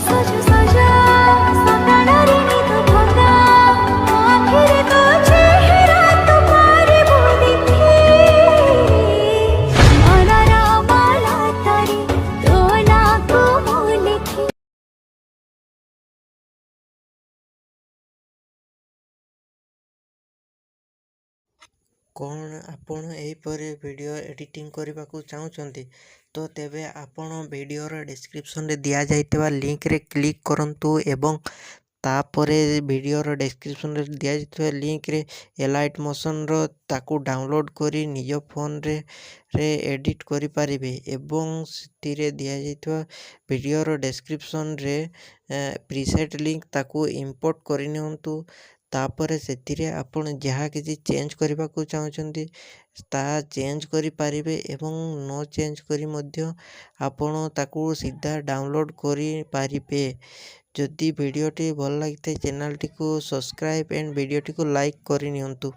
ସଜ ସଜା ସକାଳରେ ନିଦ ଭଙ୍ଗା ଆଖିରେ ତୋ ଚେହେରା ତୁ ପାରିବୁ ଦେଖି ମନର ମାଲାତାରେ ତୋ ନାଁକୁ ମୁଁ ଲେଖି। କ'ଣ ଆପଣ ଏହିପରି ଭିଡ଼ିଓ ଏଡ଼ିଟିଂ କରିବାକୁ ଚାହୁଁଛନ୍ତି ତ ତେବେ ଆପଣ ଭିଡ଼ିଓର ଡେସ୍କ୍ରିପସନ୍ରେ ଦିଆଯାଇଥିବା ଲିଙ୍କରେ କ୍ଲିକ୍ କରନ୍ତୁ ଏବଂ ତାପରେ ଭିଡ଼ିଓର ଡେସ୍କ୍ରିପସନ୍ରେ ଦିଆଯାଇଥିବା ଲିଙ୍କରେ ଏଲାଇଟ୍ ମୋସନ୍ର ତାକୁ ଡାଉନଲୋଡ଼୍ କରି ନିଜ ଫୋନ୍ରେ ଏଡ଼ିଟ୍ କରିପାରିବେ ଏବଂ ସେଥିରେ ଦିଆଯାଇଥିବା ଭିଡ଼ିଓର ଡେସ୍କ୍ରିପସନ୍ରେ ପ୍ରିସେଟ୍ ଲିଙ୍କ ତାକୁ ଇମ୍ପୋର୍ଟ କରିନିଅନ୍ତୁ। ତାପରେ ସେଥିରେ ଆପଣ ଯାହା କିଛି ଚେଞ୍ଜ କରିବାକୁ ଚାହୁଁଛନ୍ତି ତାହା ଚେଞ୍ଜ କରିପାରିବେ ଏବଂ ନ ଚେଞ୍ଜ କରି ମଧ୍ୟ ଆପଣ ତାକୁ ସିଧା ଡାଉନଲୋଡ଼୍ କରିପାରିବେ। ଯଦି ଭିଡ଼ିଓଟି ଭଲ ଲାଗିଥାଏ ଚ୍ୟାନେଲଟିକୁ ସବସ୍କ୍ରାଇବ୍ ଆଣ୍ଡ ଭିଡ଼ିଓଟିକୁ ଲାଇକ୍ କରିନିଅନ୍ତୁ।